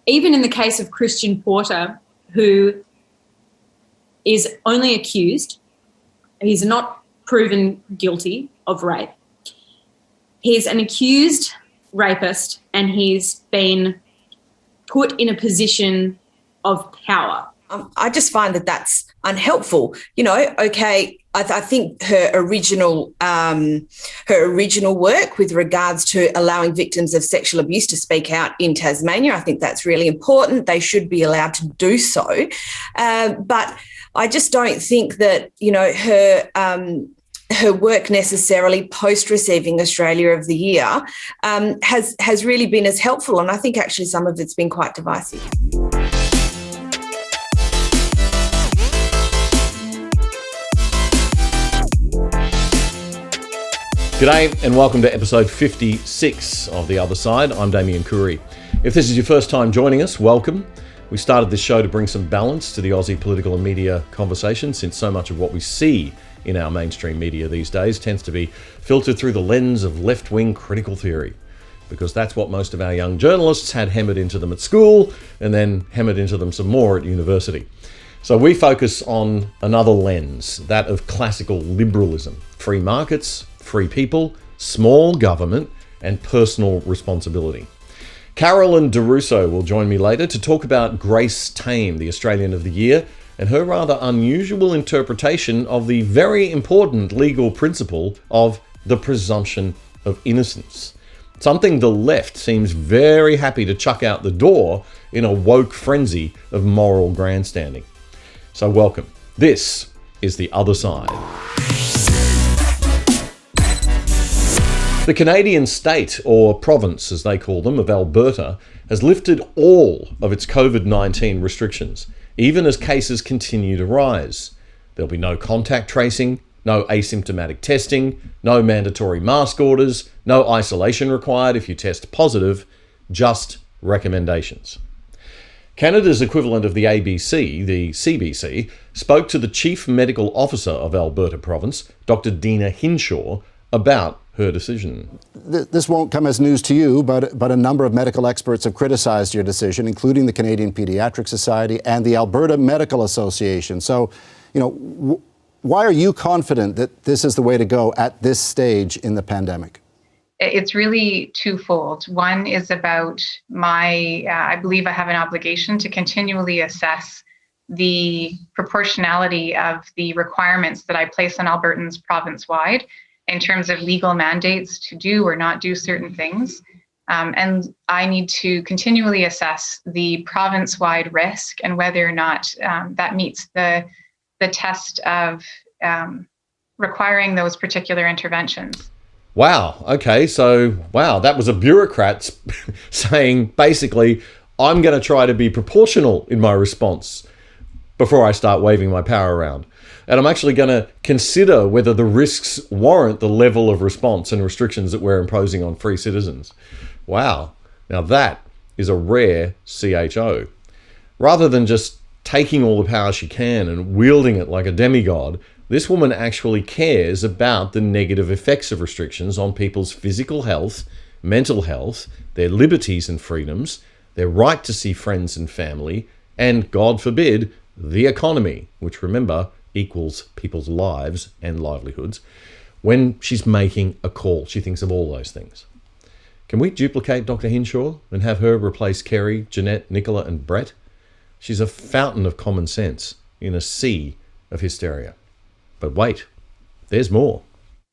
even in the case of Christian Porter, who is only accused, he's not proven guilty of rape. He's an accused rapist and he's been put in a position of power. I just find that that's unhelpful. You know, okay, I think her original work with regards to allowing victims of sexual abuse to speak out in Tasmania, I think that's really important. They should be allowed to do so. But I just don't think that, you know, her work necessarily post receiving Australia of the Year has really been as helpful. And I think actually some of it's been quite divisive. G'day and welcome to episode 56 of The Other Side. I'm Damien Curry. If this is your first time joining us, welcome. We started this show to bring some balance to the Aussie political and media conversation, since so much of what we see in our mainstream media these days tends to be filtered through the lens of left-wing critical theory, because that's what most of our young journalists had hammered into them at school and then hammered into them some more at university. So we focus on another lens, that of classical liberalism, free markets, free people, small government, and personal responsibility. Carolyn Derusso will join me later to talk about Grace Tame, the Australian of the Year, and her rather unusual interpretation of the very important legal principle of the presumption of innocence. Something the left seems very happy to chuck out the door in a woke frenzy of moral grandstanding. So welcome. This is The Other Side. The Canadian state, or province as they call them, of Alberta, has lifted all of its COVID-19 restrictions, even as cases continue to rise. There'll be no contact tracing, no asymptomatic testing, no mandatory mask orders, no isolation required if you test positive, just recommendations. Canada's equivalent of the ABC, the CBC, spoke to the Chief Medical Officer of Alberta Province, Dr. Deena Hinshaw, about her decision. This won't come as news to you, but a number of medical experts have criticized your decision, including the Canadian Pediatric Society and the Alberta Medical Association. So, you know, why are you confident that this is the way to go at this stage in the pandemic? It's really twofold. One is about I believe I have an obligation to continually assess the proportionality of the requirements that I place on Albertans province-wide in terms of legal mandates to do or not do certain things. And I need to continually assess the province-wide risk and whether or not that meets the test of requiring those particular interventions. Wow. Okay. So, that was a bureaucrat saying, basically, I'm going to try to be proportional in my response before I start waving my power around. And I'm actually going to consider whether the risks warrant the level of response and restrictions that we're imposing on free citizens. Wow. Now that is a rare CHO. Rather than just taking all the power she can and wielding it like a demigod, this woman actually cares about the negative effects of restrictions on people's physical health, mental health, their liberties and freedoms, their right to see friends and family, and, God forbid, the economy, which, remember, equals people's lives and livelihoods. When she's making a call, she thinks of all those things. Can we duplicate Dr. Hinshaw and have her replace Kerry, Jeanette, Nicola and Brett? She's a fountain of common sense in a sea of hysteria. But wait, there's more.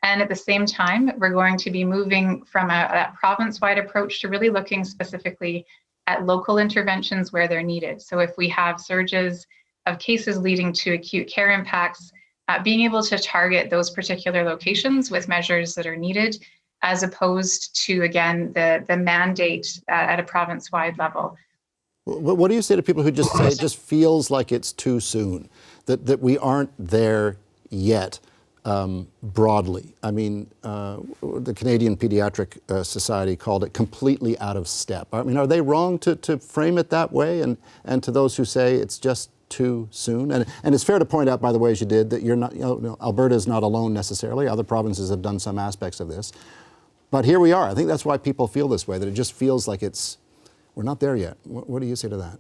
And at the same time, we're going to be moving from a province-wide approach to really looking specifically at local interventions where they're needed. So if we have surges of cases leading to acute care impacts, being able to target those particular locations with measures that are needed, as opposed to, again, the mandate at a province-wide level. What do you say to people who just say it just feels like it's too soon, that we aren't there yet broadly? I mean, the Canadian Pediatric Society called it completely out of step. I mean, are they wrong to frame it that way? And to those who say it's just too soon? And it's fair to point out, by the way, as you did, that you're not, Alberta is not alone necessarily. Other provinces have done some aspects of this. But here we are. I think that's why people feel this way, that it just feels like it's We're not there yet. What do you say to that?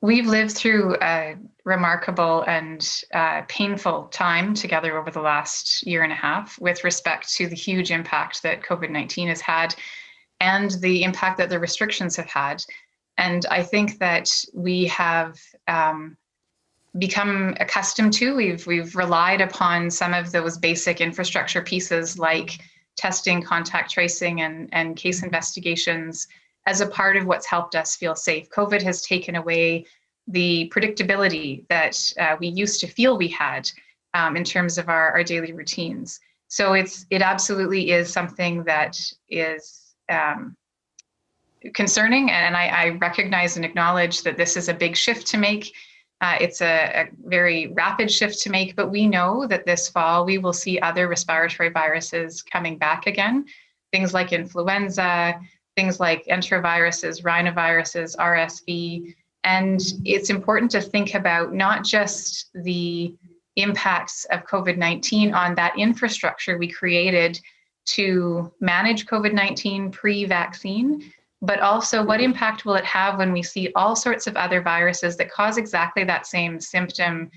We've lived through a remarkable and painful time together over the last year and a half with respect to the huge impact that COVID-19 has had and the impact that the restrictions have had. And I think that we have become accustomed to, we've relied upon some of those basic infrastructure pieces like testing, contact tracing, and case investigations as a part of what's helped us feel safe. COVID has taken away the predictability that we used to feel we had in terms of our daily routines. So it absolutely is something that is concerning, and I recognize and acknowledge that this is a big shift to make. It's a very rapid shift to make, but we know that this fall we will see other respiratory viruses coming back again, things like influenza, things like enteroviruses, rhinoviruses, RSV. And it's important to think about not just the impacts of COVID-19 on that infrastructure we created to manage COVID-19 pre-vaccine, but also what impact will it have when we see all sorts of other viruses that cause exactly that same symptom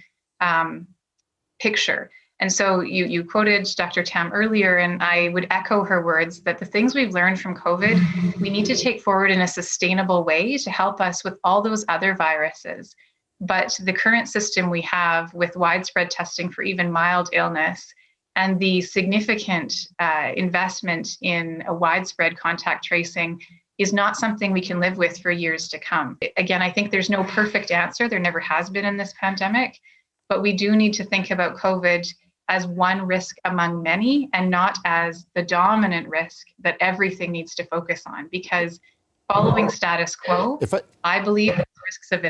picture. And so you quoted Dr. Tame earlier, and I would echo her words that the things we've learned from COVID, we need to take forward in a sustainable way to help us with all those other viruses. But the current system we have with widespread testing for even mild illness and the significant investment in a widespread contact tracing is not something we can live with for years to come. Again, I think there's no perfect answer. There never has been in this pandemic, but we do need to think about COVID as one risk among many and not as the dominant risk that everything needs to focus on, because following status quo, I believe has risks of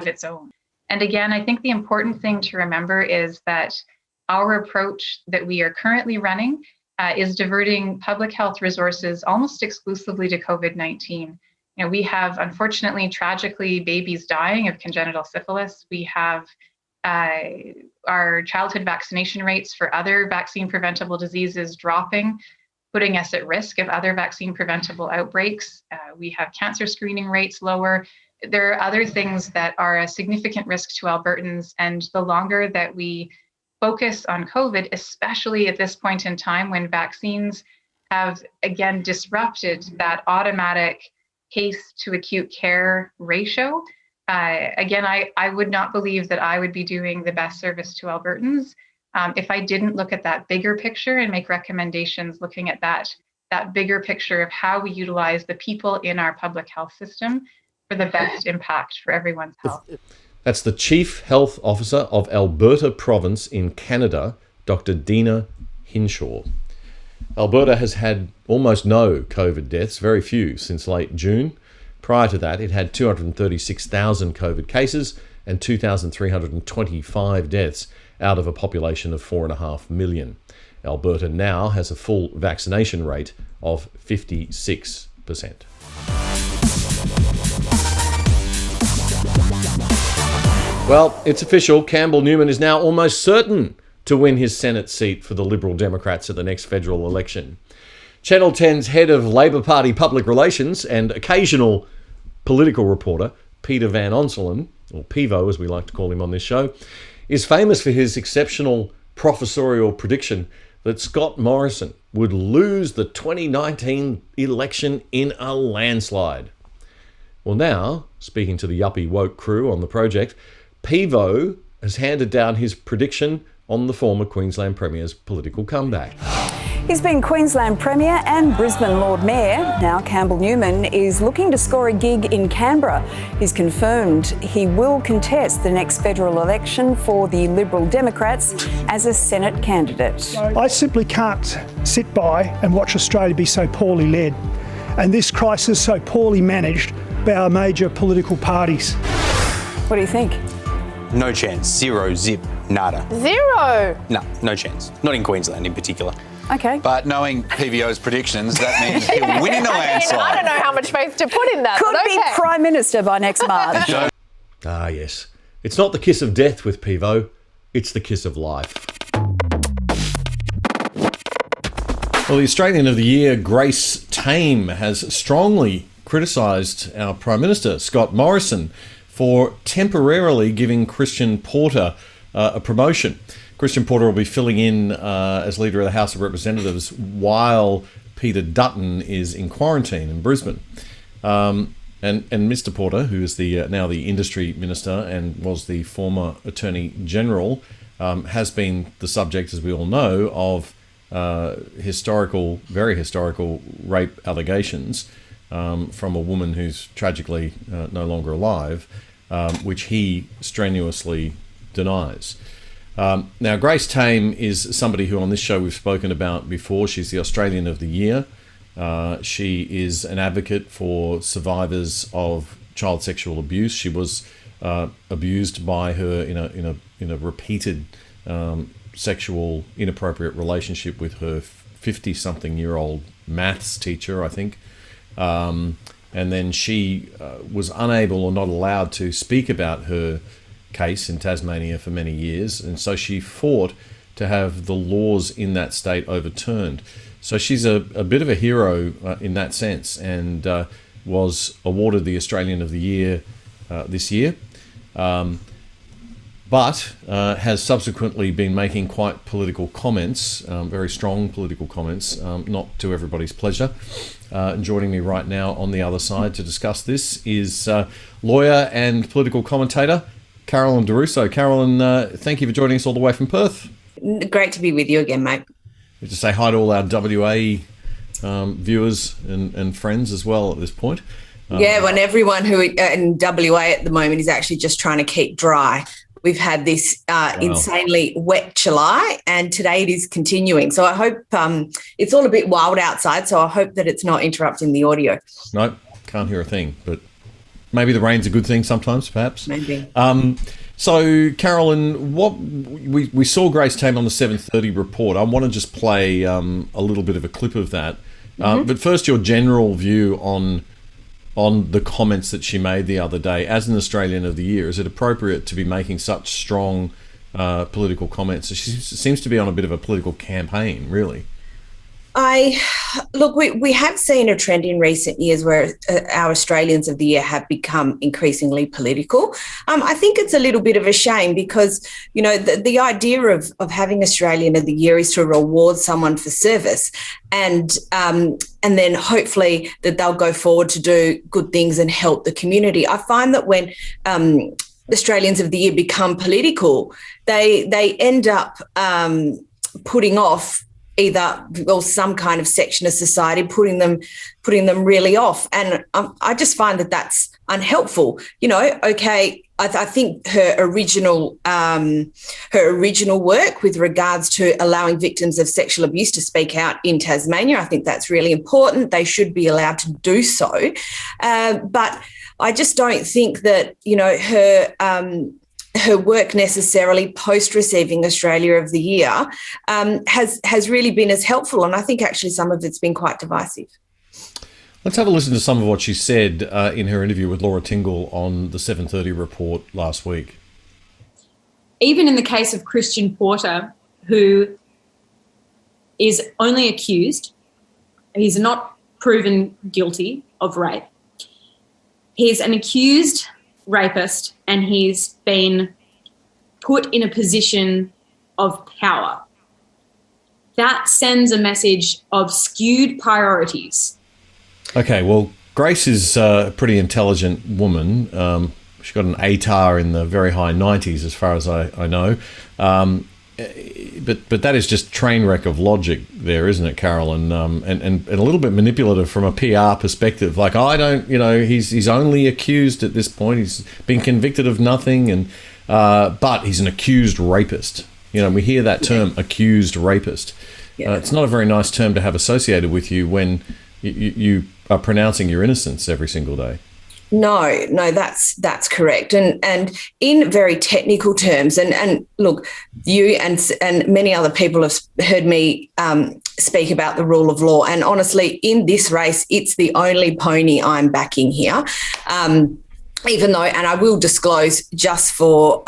its own. And again, I think the important thing to remember is that our approach that we are currently running is diverting public health resources almost exclusively to COVID-19. We have, unfortunately, tragically, babies dying of congenital syphilis. We have our childhood vaccination rates for other vaccine preventable diseases dropping, putting us at risk of other vaccine preventable outbreaks. We have cancer screening rates lower. There are other things that are a significant risk to Albertans, and the longer that we focus on COVID, especially at this point in time when vaccines have again disrupted that automatic case to acute care ratio. Again, I would not believe that I would be doing the best service to Albertans if I didn't look at that bigger picture and make recommendations looking at that bigger picture of how we utilize the people in our public health system for the best impact for everyone's health. That's the Chief Health Officer of Alberta Province in Canada, Dr. Dina Hinshaw. Alberta has had almost no COVID deaths, very few, since late June. Prior to that, it had 236,000 COVID cases and 2,325 deaths out of a population of 4.5 million. Alberta now has a full vaccination rate of 56%. Well, it's official. Campbell Newman is now almost certain to win his Senate seat for the Liberal Democrats at the next federal election. Channel 10's head of Labor Party public relations and occasional political reporter, Peter Van Onselen, or Pivo as we like to call him on this show, is famous for his exceptional professorial prediction that Scott Morrison would lose the 2019 election in a landslide. Well, now, speaking to the yuppie woke crew on the project, Pivo has handed down his prediction on the former Queensland Premier's political comeback. He's been Queensland Premier and Brisbane Lord Mayor. Now Campbell Newman is looking to score a gig in Canberra. He's confirmed he will contest the next federal election for the Liberal Democrats as a Senate candidate. I simply can't sit by and watch Australia be so poorly led and this crisis so poorly managed by our major political parties. What do you think? No chance. Zero, zip, nada. Zero? No chance. Not in Queensland in particular. Okay. But knowing PVO's predictions, that means he'll win in a landslide. I don't know how much faith to put in that. Could be Prime Minister by next March. Ah, yes. It's not the kiss of death with Pivo. It's the kiss of life. Well, the Australian of the Year, Grace Tame, has strongly criticised our Prime Minister, Scott Morrison, for temporarily giving Christian Porter a promotion. Christian Porter will be filling in as Leader of the House of Representatives while Peter Dutton is in quarantine in Brisbane. And Mr. Porter, who is now the Industry Minister and was the former Attorney General, has been the subject, as we all know, of very historical rape allegations from a woman who's tragically no longer alive, which he strenuously denies. Now, Grace Tame is somebody who on this show we've spoken about before. She's the Australian of the Year. She is an advocate for survivors of child sexual abuse. She was abused by her in a repeated sexual inappropriate relationship with her 50-something-year-old maths teacher, I think. And then she was unable or not allowed to speak about her case in Tasmania for many years, and so she fought to have the laws in that state overturned. So she's a bit of a hero in that sense, and was awarded the Australian of the Year this year, but has subsequently been making quite political comments, very strong political comments, not to everybody's pleasure. And joining me right now on the other side to discuss this is lawyer and political commentator Carolyn Derusso. Carolyn, thank you for joining us all the way from Perth. Great to be with you again, mate. To say hi to all our WA viewers and friends as well at this point. When everyone who in WA at the moment is actually just trying to keep dry. We've had this insanely wet July, and today it is continuing. So I hope it's all a bit wild outside, so I hope that it's not interrupting the audio. No, can't hear a thing, but maybe the rain's a good thing sometimes, perhaps. Maybe. So, Carolyn, what we saw Grace Tame on the 7:30 report. I want to just play a little bit of a clip of that. But first, your general view on the comments that she made the other day as an Australian of the Year. Is it appropriate to be making such strong political comments? She seems to be on a bit of a political campaign, really. We have seen a trend in recent years where our Australians of the Year have become increasingly political. I think it's a little bit of a shame because, you know, the idea of having Australian of the Year is to reward someone for service and then hopefully that they'll go forward to do good things and help the community. I find that when Australians of the Year become political, they end up putting off some kind of section of society, putting them really off, and I just find that that's unhelpful. You know, okay, I think her original work with regards to allowing victims of sexual abuse to speak out in Tasmania, I think that's really important. They should be allowed to do so, but I just don't think that, you know, her work necessarily post receiving Australia of the Year has really been as helpful, and I think actually some of it's been quite divisive. Let's have a listen to some of what she said in her interview with Laura Tingle on the 7:30 report last week. Even in the case of Christian Porter, who is only accused, he's not proven guilty of rape. He's an accused rapist, and he's been put in a position of power. That sends a message of skewed priorities. Okay, well, Grace is a pretty intelligent woman. She got an ATAR in the very high 90s, as far as I know. But that is just train wreck of logic there, isn't it, Carolyn? And a little bit manipulative from a PR perspective. Like, he's only accused at this point. He's been convicted of nothing, but he's an accused rapist. You know, we hear that term, accused rapist. Yeah. It's not a very nice term to have associated with you when you are pronouncing your innocence every single day. No, that's correct. And in very technical terms, and look, you and many other people have heard me speak about the rule of law. And honestly, in this race, it's the only pony I'm backing here. even though, and I will disclose just for,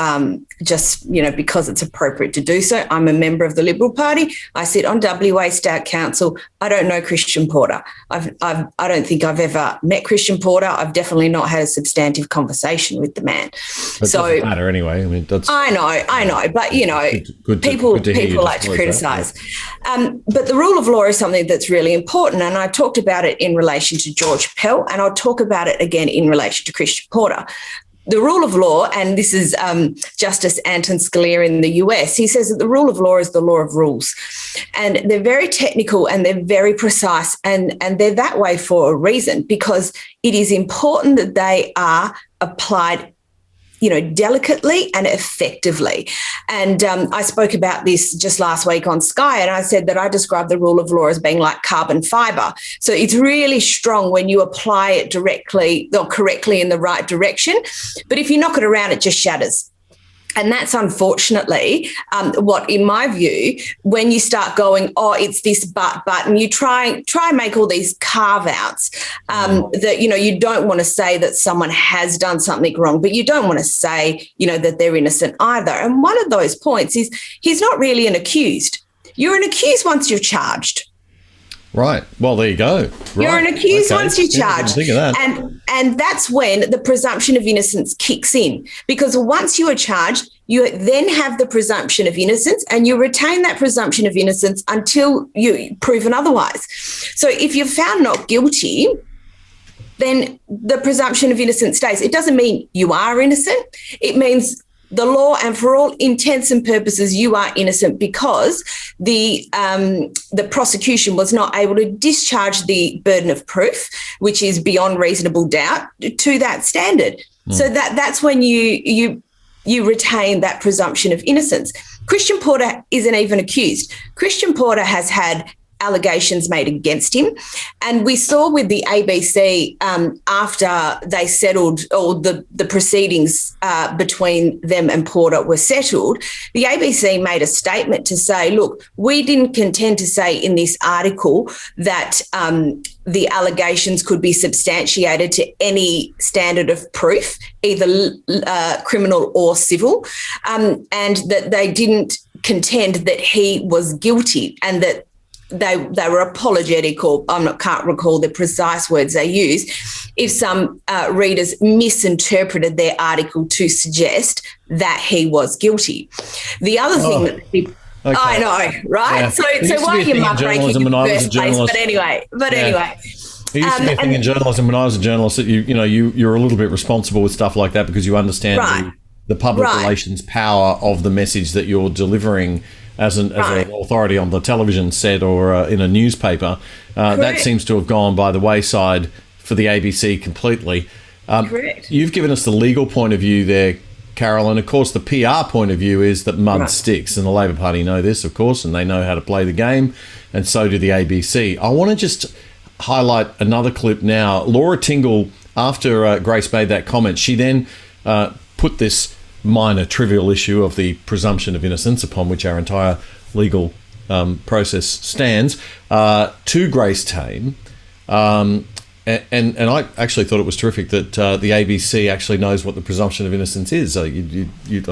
because it's appropriate to do so, I'm a member of the Liberal Party. I sit on WA State Council. I don't know Christian Porter. I don't think I've ever met Christian Porter. I've definitely not had a substantive conversation with the man. But so it doesn't matter anyway. I mean, I know, but people like to criticise. But the rule of law is something that's really important, and I talked about it in relation to George Pell, and I'll talk about it again in relation to Christian Porter. The rule of law, and this is Justice Anton Scalia in the US, he says that the rule of law is the law of rules. And they're very technical and they're very precise, and they're that way for a reason, because it is important that they are applied delicately and effectively. And I spoke about this just last week on Sky, and I said that I describe the rule of law as being like carbon fibre. So it's really strong when you apply it directly or correctly in the right direction. But if you knock it around, it just shatters. And that's unfortunately what, in my view, when you start going, oh, it's this but, and you try and make all these carve-outs that, you don't want to say that someone has done something wrong, but you don't want to say, that they're innocent either. And one of those points is he's not really an accused. You're an accused once you're charged. Right. Well, there you go. Right. You're an accused once you're charged. Think of that. And that's when the presumption of innocence kicks in, because once you are charged, you then have the presumption of innocence, and you retain that presumption of innocence until you're proven otherwise. So if you're found not guilty, then the presumption of innocence stays. It doesn't mean you are innocent. It means the law, and for all intents and purposes, you are innocent because the prosecution was not able to discharge the burden of proof, which is beyond reasonable doubt, to that standard. So that's when you retain that presumption of innocence. Christian Porter isn't even accused. Christian Porter has had allegations made against him. And we saw with the ABC after they settled, or the proceedings between them and Porter were settled, the ABC made a statement to say, look, we didn't contend to say in this article that the allegations could be substantiated to any standard of proof, either criminal or civil, and that they didn't contend that he was guilty, and that they were apologetic, or can't recall the precise words they used, if some readers misinterpreted their article to suggest that he was guilty. The other thing that people, I know, right? Yeah. So why are you muckraking in the first place? But anyway. It used to be a thing in journalism when I was a journalist that you're a little bit responsible with stuff like that because you understand the public relations power of the message that you're delivering as an authority on the television set or in a newspaper. That seems to have gone by the wayside for the ABC completely. Correct. You've given us the legal point of view there, Carol, and of course the PR point of view is that mud sticks, and the Labor Party know this, of course, and they know how to play the game, and so do the ABC. I want to just highlight another clip now. Laura Tingle, after Grace made that comment, she then put this minor trivial issue of the presumption of innocence, upon which our entire legal process stands, to Grace Tame. And I actually thought it was terrific that the ABC actually knows what the presumption of innocence is. I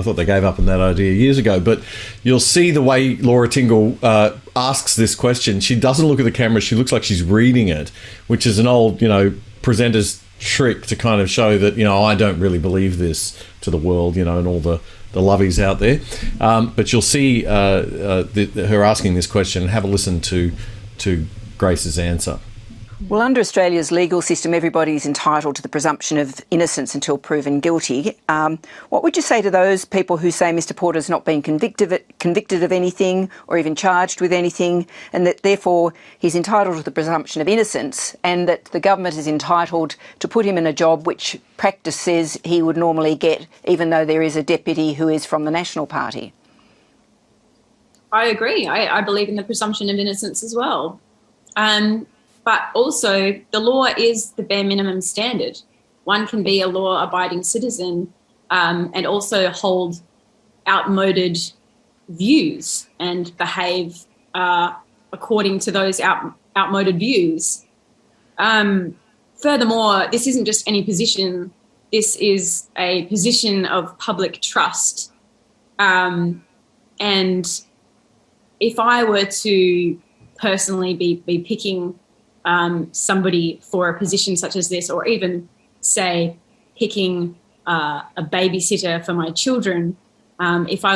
thought they gave up on that idea years ago. But you'll see the way Laura Tingle asks this question. She doesn't look at the camera. She looks like she's reading it, which is an old, presenter's trick to kind of show that, I don't really believe this to the world, and all the lovies out there. But you'll see her asking this question, and have a listen to Grace's answer. Well, under Australia's legal system, everybody is entitled to the presumption of innocence until proven guilty. What would you say to those people who say Mr Porter's not been convicted of anything or even charged with anything, and that therefore he's entitled to the presumption of innocence, and that the government is entitled to put him in a job which practice says he would normally get, even though there is a deputy who is from the National Party? I agree. I believe in the presumption of innocence as well. But also, the law is the bare minimum standard. One can be a law-abiding citizen and also hold outmoded views and behave according to those outmoded views. Furthermore, this isn't just any position this is a position of public trust. And if I were to personally be picking somebody for a position such as this, or even, say, picking a babysitter for my children, if I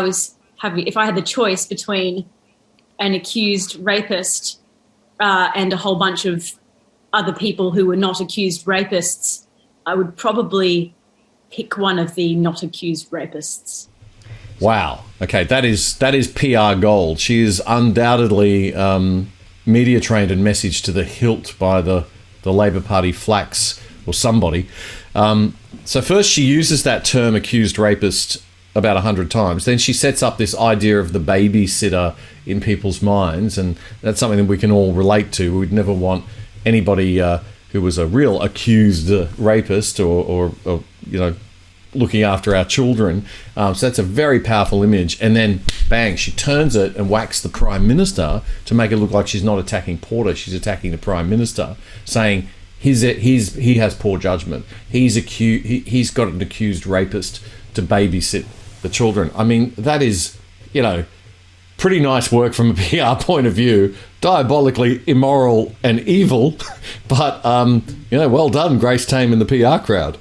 had the choice between an accused rapist and a whole bunch of other people who were not accused rapists, I would probably pick one of the not accused rapists. Wow. Okay, that is PR gold. She is undoubtedly media trained and messaged to the hilt by the Labor Party flacks or somebody. So first she uses that term accused rapist about 100 times. Then she sets up this idea of the babysitter in people's minds, and that's something that we can all relate to. We'd never want anybody who was a real accused rapist or looking after our children. So that's a very powerful image. And then, bang, she turns it and whacks the Prime Minister to make it look like she's not attacking Porter, she's attacking the Prime Minister, saying he has poor judgment. He's got an accused rapist to babysit the children. I mean, that is, pretty nice work from a PR point of view. Diabolically immoral and evil, but well done, Grace Tame and the PR crowd.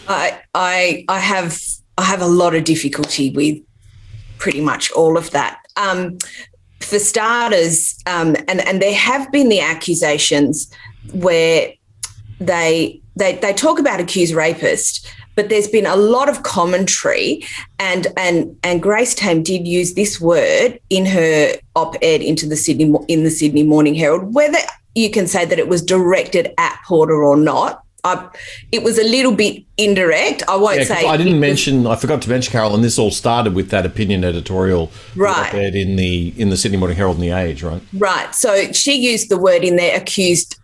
I have a lot of difficulty with pretty much all of that. For starters, and there have been the accusations where they talk about accused rapist, but there's been a lot of commentary, and Grace Tame did use this word in her op-ed in the Sydney Morning Herald. Whether you can say that it was directed at Porter or not, it was a little bit indirect. I won't say. I forgot to mention, Carolyn, this all started with that opinion editorial op-ed in the Sydney Morning Herald and the Age, right? Right. So she used the word in there, accused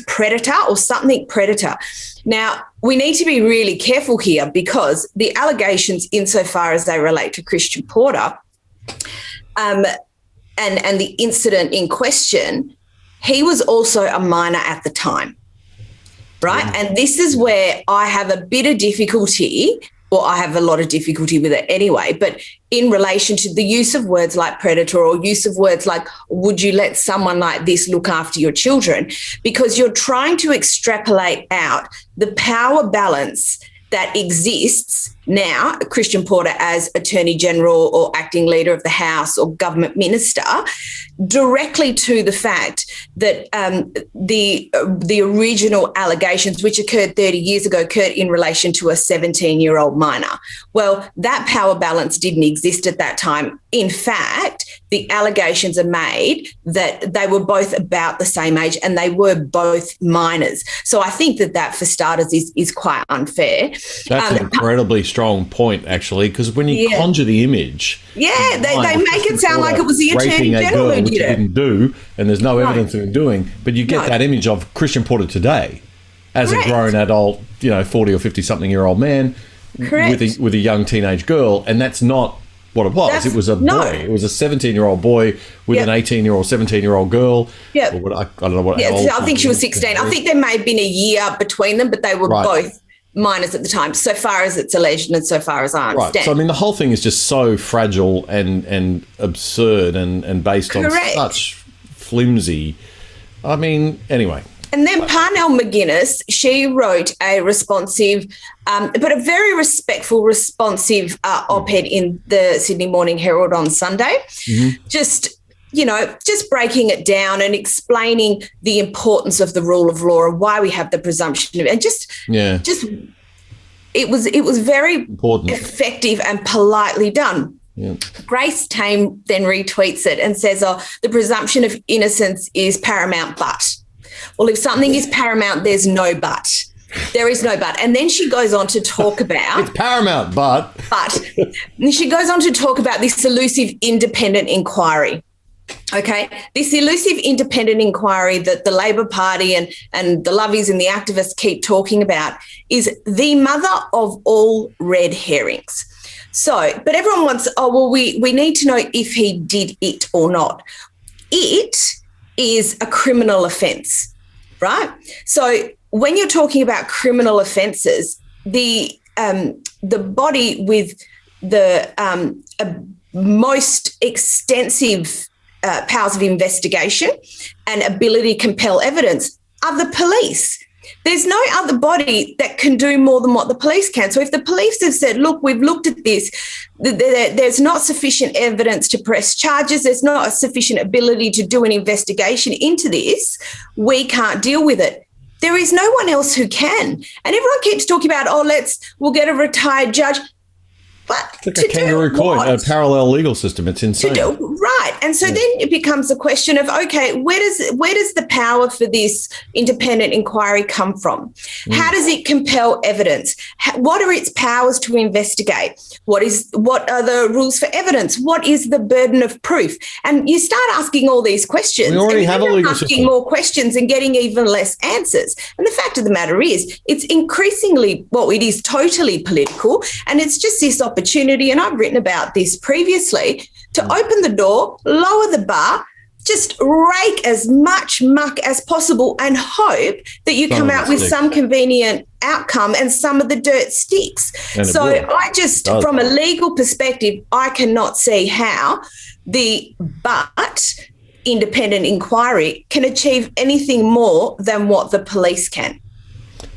predator or something predator. Now, we need to be really careful here, because the allegations, insofar as they relate to Christian Porter, and the incident in question, he was also a minor at the time. Right. Yeah. And this is where I have a bit of difficulty, or I have a lot of difficulty with it anyway, but in relation to the use of words like predator, or use of words like, would you let someone like this look after your children? Because you're trying to extrapolate out the power balance that exists now, Christian Porter as Attorney General or acting leader of the House or government minister, directly to the fact that the original allegations, which occurred 30 years ago, occurred in relation to a 17-year-old minor. Well, that power balance didn't exist at that time. In fact, the allegations are made that they were both about the same age and they were both minors. So I think that for starters is quite unfair. That's an incredibly strong point, actually, because when you conjure the image, they make it sound like it was the Attorney General who did it. Didn't do, and there's no evidence of him doing, but you get that image of Christian Porter today as a grown adult, 40 or 50-something-year-old man with a young teenage girl, and that's not what it was. It was a boy. It was a 17-year-old boy with an 18-year-old, 17-year-old girl. Yeah. I don't know what. I think she was 16. I think there may have been a year between them, but they were both minors at the time, so far as it's alleged and so far as I understand. Right. So, I mean, the whole thing is just so fragile and absurd and based on such flimsy. I mean, anyway. And then Parnell McGuinness, she wrote a responsive, but a very respectful, responsive op-ed in the Sydney Morning Herald on Sunday. Mm-hmm. Just breaking it down and explaining the importance of the rule of law and why we have the presumption of, and it was very important, effective and politely done. Yeah. Grace Tame then retweets it and says, the presumption of innocence is paramount, but. Well, if something is paramount, there's no but. There is no but. And then she goes on to talk about... It's paramount, but... And she goes on to talk about this elusive independent inquiry. Okay, this elusive independent inquiry that the Labor Party and the lovies and the activists keep talking about is the mother of all red herrings. So, but everyone wants, we need to know if he did it or not. It is a criminal offence, right? So when you're talking about criminal offences, the body with the most extensive powers of investigation and ability to compel evidence are the police. There's no other body that can do more than what the police can. So if the police have said, look, we've looked at this, there's not sufficient evidence to press charges, there's not a sufficient ability to do an investigation into this, we can't deal with it. There is no one else who can. And everyone keeps talking about, we'll get a retired judge. But it's like a kangaroo court, a parallel legal system. It's insane. Right. And so then it becomes a question of, okay, where does the power for this independent inquiry come from? How does it compel evidence? What are its powers to investigate? What are the rules for evidence? What is the burden of proof? And you start asking all these questions. We already have a legal system. Asking more questions and getting even less answers. And the fact of the matter is, it's increasingly, it is totally political, and it's just this opportunity, and I've written about this previously, to open the door, lower the bar, just rake as much muck as possible and hope that you come out with some convenient outcome and some of the dirt sticks. So I just, from a legal perspective, I cannot see how the independent inquiry can achieve anything more than what the police can.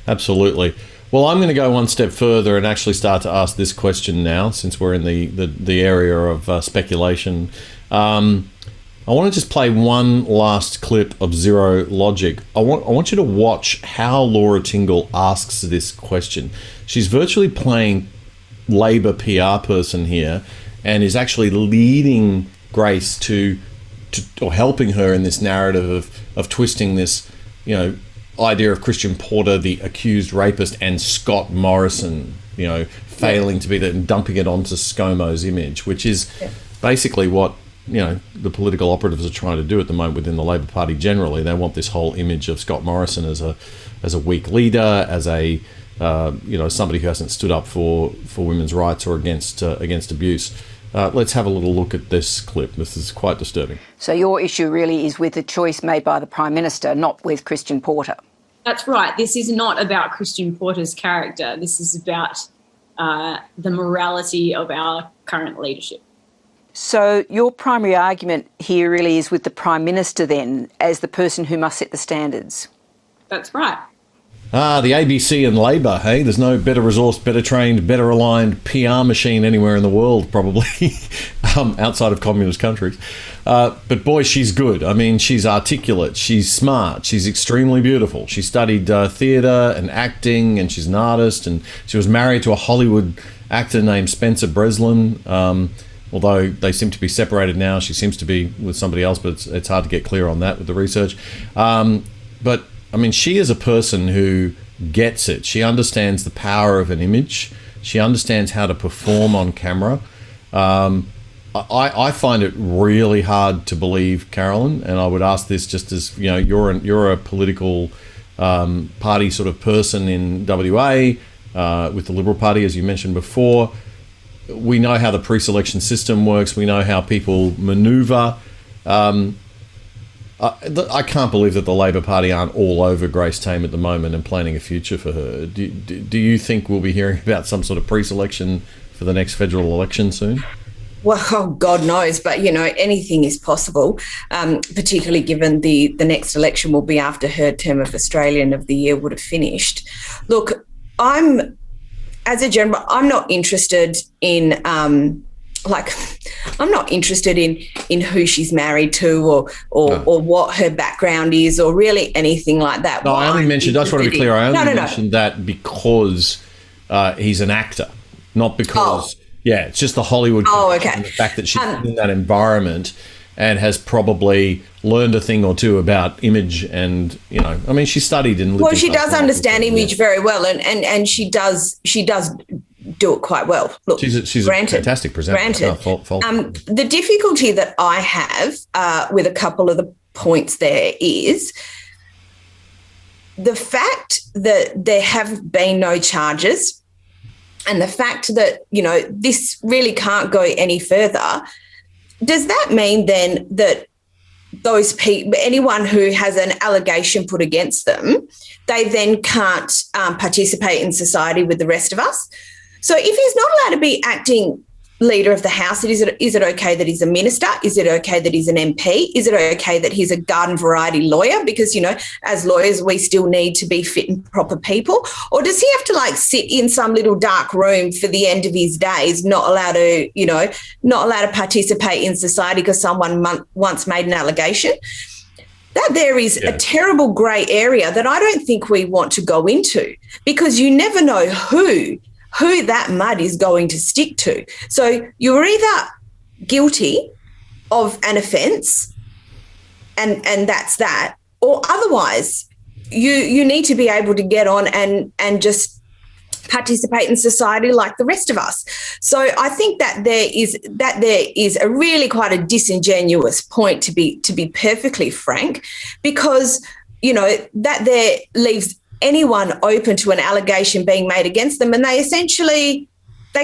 Absolutely. Well, I'm going to go one step further and actually start to ask this question now, since we're in the area of speculation. I want to just play one last clip of Zero Logic. I want you to watch how Laura Tingle asks this question. She's virtually playing Labor PR person here, and is actually leading Grace to or helping her in this narrative of twisting this, idea of Christian Porter, the accused rapist, and Scott Morrison, failing to be there and dumping it onto ScoMo's image, which is basically what, the political operatives are trying to do at the moment within the Labor Party generally. They want this whole image of Scott Morrison as a weak leader, as a somebody who hasn't stood up for women's rights or against abuse. Let's have a little look at this clip. This is quite disturbing. So your issue really is with the choice made by the Prime Minister, not with Christian Porter. That's right. This is not about Christian Porter's character. This is about the morality of our current leadership. So your primary argument here really is with the Prime Minister then, as the person who must set the standards. That's right. The ABC and Labor, hey? There's no better resourced, better trained, better aligned PR machine anywhere in the world, probably, outside of communist countries. But boy, she's good. I mean, she's articulate, she's smart, she's extremely beautiful. She studied theatre and acting, and she's an artist, and she was married to a Hollywood actor named Spencer Breslin. Although they seem to be separated now. She seems to be with somebody else, but it's hard to get clear on that with the research. But I mean, she is a person who gets it. She understands the power of an image. She understands how to perform on camera. I find it really hard to believe, Carolyn, and I would ask this just as, you're a political party sort of person in WA with the Liberal Party, as you mentioned before. We know how the pre-selection system works. We know how people manoeuvre. I can't believe that the Labor Party aren't all over Grace Tame at the moment and planning a future for her. Do you think we'll be hearing about some sort of pre-selection for the next federal election soon? Well, God knows, but, anything is possible, particularly given the next election will be after her term of Australian of the Year would have finished. Look, as a general, I'm not interested in I'm not interested in who she's married to or what her background is or really anything like that. No, I only mentioned, I just want to be clear, I only mentioned that because he's an actor, not because, it's just the Hollywood connection and the fact that she's in that environment and has probably learned a thing or two about image and, she studied and lived. Well, she does understand image very well and she does do it quite well. Look, she's a fantastic presenter. Granted. The difficulty that I have with a couple of the points there is the fact that there have been no charges and the fact that, this really can't go any further. Does that mean then that those people, anyone who has an allegation put against them, they then can't participate in society with the rest of us. So if he's not allowed to be acting leader of the House, is it okay that he's a minister? Is it okay that he's an MP? Is it okay that he's a garden variety lawyer? Because, as lawyers, we still need to be fit and proper people. Or does he have to sit in some little dark room for the end of his days, not allowed to participate in society because someone once made an allegation? That there is a terrible grey area that I don't think we want to go into, because you never know who that mud is going to stick to. So you're either guilty of an offence and that's that, or otherwise you need to be able to get on and just participate in society like the rest of us. So I think that there is a really quite a disingenuous point, to be perfectly frank, because that there leaves anyone open to an allegation being made against them, and they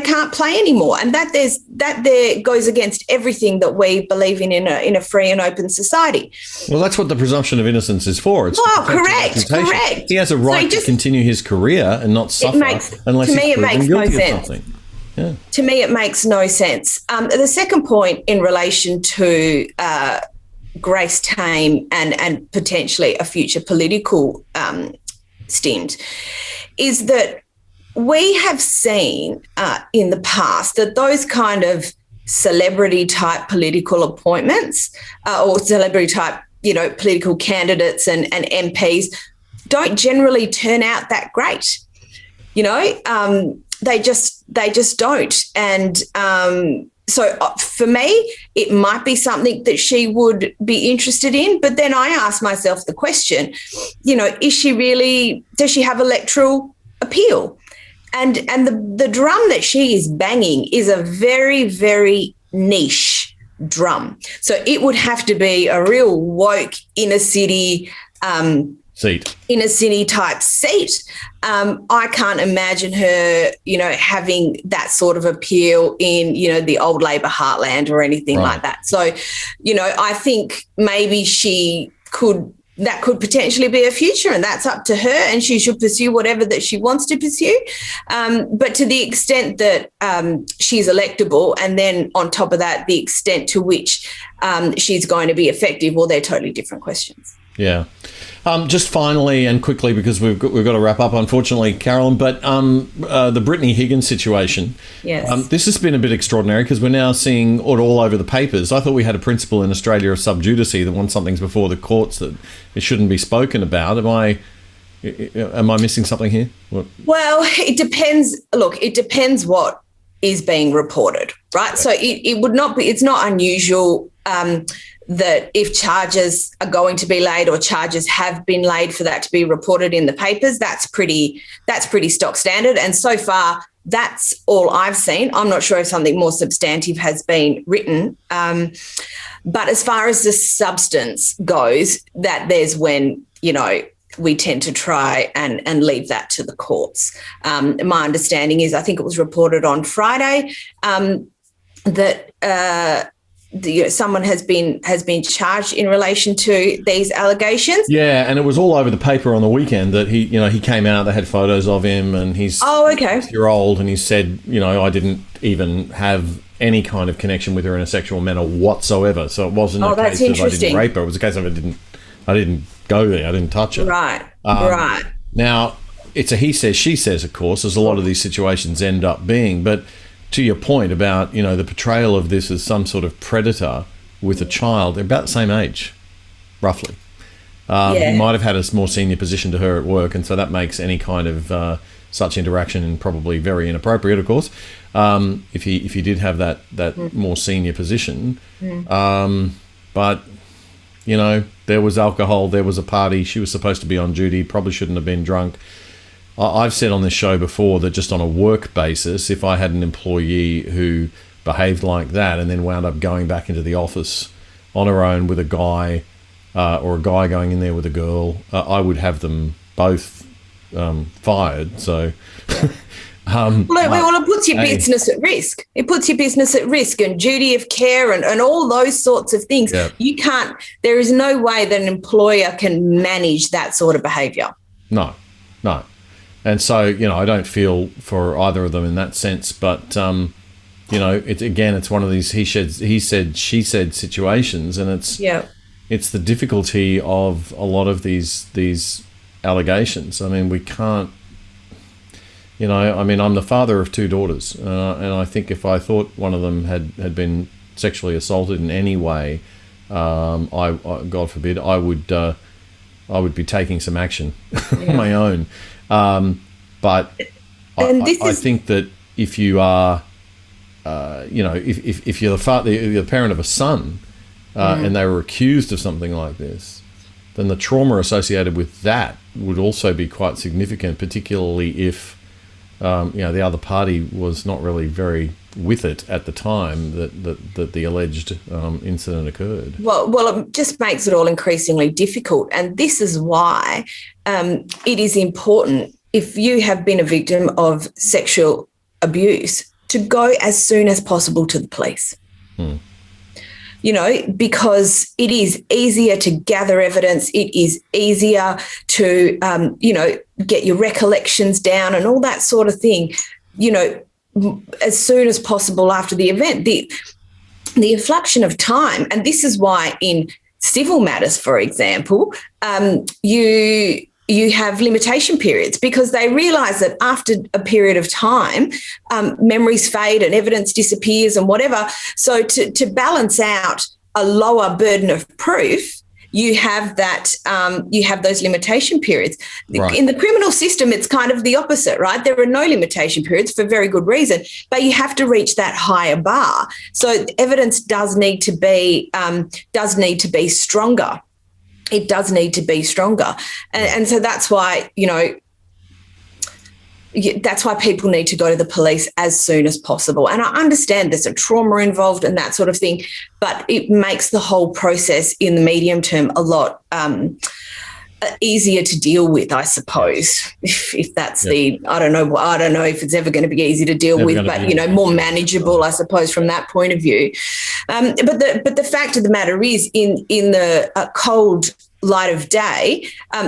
can't play anymore. And that there goes against everything that we believe in a free and open society. Well, that's what the presumption of innocence is for. It's correct. He has a right to continue his career and not suffer unless he's proven guilty of something. Yeah. To me, it makes no sense. The second point in relation to Grace Tame and potentially a future political stint is that we have seen in the past that those kind of celebrity type political appointments or celebrity type, political candidates and MPs don't generally turn out that great. They just don't. And so for me, it might be something that she would be interested in. But then I ask myself the question, does she have electoral appeal? And the drum that she is banging is a very, very niche drum. So it would have to be a real woke inner city type seat. I can't imagine her, having that sort of appeal in, the old Labor heartland or anything like that. So, I think maybe that could potentially be a future, and that's up to her, and she should pursue whatever that she wants to pursue. But to the extent that she's electable, and then on top of that, the extent to which she's going to be effective, well, they're totally different questions. Yeah. Just finally and quickly, because we've got to wrap up, unfortunately, Carolyn, but the Britney Higgins situation, this has been a bit extraordinary because we're now seeing it all over the papers. I thought we had a principle in Australia of sub judice that once something's before the courts that it shouldn't be spoken about. Am I missing something here? What? Well, it depends. Look, it depends what is being reported, right? So it would not be, it's not unusual that if charges are going to be laid or charges have been laid for that to be reported in the papers, that's pretty stock standard. And so far, that's all I've seen. I'm not sure if something more substantive has been written. But as far as the substance goes, that there's when, we tend to try and leave that to the courts. My understanding is, I think it was reported on Friday, that someone has been charged in relation to these allegations. Yeah, and it was all over the paper on the weekend that he came out. They had photos of him, and he's 6-year-old, and he said, I didn't even have any kind of connection with her in a sexual manner whatsoever. So it wasn't a case of I didn't rape her. It was a case of I didn't go there. I didn't touch her. Right. Right. Now it's a he says she says, of course, as a lot of these situations end up being, but. To your point about, the portrayal of this as some sort of predator with a child, they're about the same age, roughly. He might have had a more senior position to her at work, and so that makes any kind of such interaction probably very inappropriate, of course, if he did have that more senior position. But, there was alcohol, there was a party, she was supposed to be on duty, probably shouldn't have been drunk. I've said on this show before that just on a work basis, if I had an employee who behaved like that and then wound up going back into the office on her own with a guy or a guy going in there with a girl, I would have them both fired. So Well, it puts your business at risk. It puts your business at risk, and duty of care and all those sorts of things. Yeah. You can't, there is no way that an employer can manage that sort of behaviour. No. And so, I don't feel for either of them in that sense, but, it's one of these he said, she said situations, and it's the difficulty of a lot of these allegations. I mean, we can't, I'm the father of 2 daughters, and I think if I thought one of them had been sexually assaulted in any way, I God forbid, I would be taking some action on my own. But I think that if you are, if you're the parent of a son, and they were accused of something like this, then the trauma associated with that would also be quite significant, particularly if the other party was not really very with it at the time that the alleged incident occurred. Well, it just makes it all increasingly difficult, and this is why it is important, if you have been a victim of sexual abuse, to go as soon as possible to the police. Because it is easier to gather evidence. It is easier to, get your recollections down and all that sort of thing, as soon as possible after the event. The inflection of time, and this is why in civil matters, for example, you have limitation periods, because they realise that after a period of time, memories fade and evidence disappears and whatever. So to balance out a lower burden of proof, you have that you have those limitation periods. Right. In the criminal system, it's kind of the opposite, right? There are no limitation periods for very good reason, but you have to reach that higher bar. So evidence does need to be stronger. It does need to be stronger. And so that's why, that's why people need to go to the police as soon as possible. And I understand there's a trauma involved and that sort of thing, but it makes the whole process in the medium term a lot easier to deal with, I suppose, if that's I don't know if it's ever going to be easy to deal with, but, more manageable, I suppose, from that point of view. But the fact of the matter is, in the cold light of day,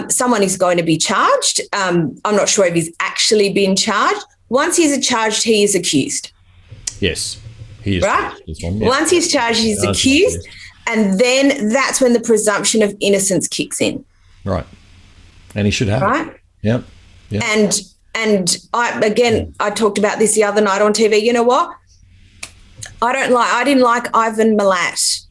someone is going to be charged. I'm not sure if he's actually been charged. Once he's charged, he is accused. Yes, he is. Right? Once he's charged, he's accused. And then that's when the presumption of innocence kicks in. Right. And he should have. Right. Yep. And I talked about this the other night on TV. You know what? I didn't like Ivan Milat.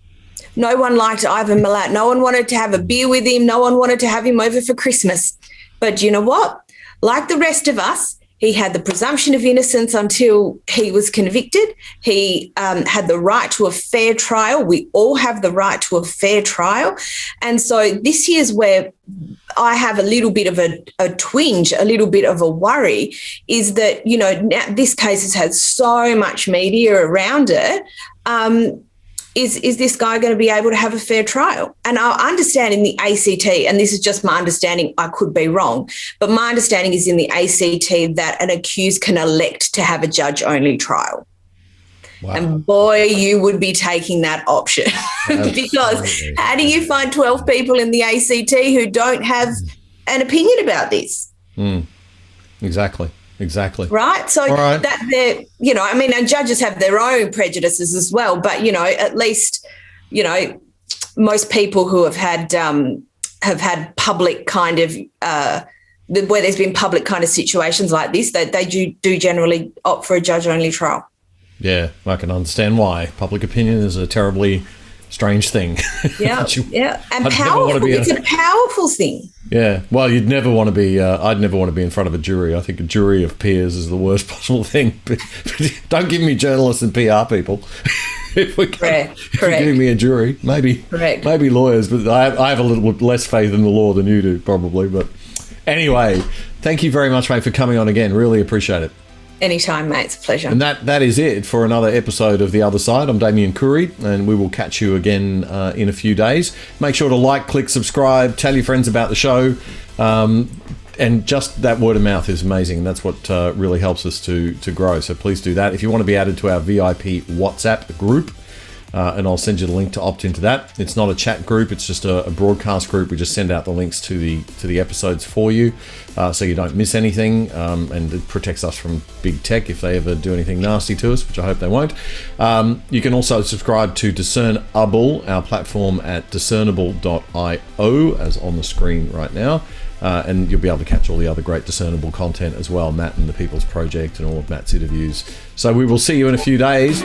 No one liked Ivan Milat. No one wanted to have a beer with him. No one wanted to have him over for Christmas. But you know what? Like the rest of us, he had the presumption of innocence until he was convicted. He had the right to a fair trial. We all have the right to a fair trial. And so this here's where I have a little bit of a twinge, a little bit of a worry, is that, now this case has had so much media around it. Is this guy going to be able to have a fair trial? And I understand in the ACT, and this is just my understanding, I could be wrong, but my understanding is in the ACT that an accused can elect to have a judge-only trial. Wow. And boy, you would be taking that option because how do you find 12 people in the ACT who don't have an opinion about this? Exactly. Right. So that they're, and judges have their own prejudices as well. But, at least, most people who have had public kind of where there's been public kind of situations like this, that they do generally opt for a judge-only trial. Yeah, I can understand why. Public opinion is a terribly strange thing. Yeah, and powerful. It's a powerful thing. Yeah, well, you'd never want to be. I'd never want to be in front of a jury. I think a jury of peers is the worst possible thing. But don't give me journalists and PR people. If you're giving me a jury, maybe lawyers. But I have a little less faith in the law than you do, probably. But anyway, thank you very much, mate, for coming on again. Really appreciate it. Anytime, mate. It's a pleasure. And that is it for another episode of The Other Side. I'm Damien Curry, and we will catch you again in a few days. Make sure to like, click, subscribe, tell your friends about the show. And just that word of mouth is amazing, and that's what really helps us to grow. So please do that. If you want to be added to our VIP WhatsApp group, and I'll send you the link to opt into that. It's not a chat group, it's just a broadcast group. We just send out the links to the episodes for you, so you don't miss anything, and it protects us from big tech if they ever do anything nasty to us, which I hope they won't. You can also subscribe to DISCERNABLE, our platform at discernible.io, as on the screen right now. And you'll be able to catch all the other great Discernible content as well, Matt and the People's Project and all of Matt's interviews. So we will see you in a few days.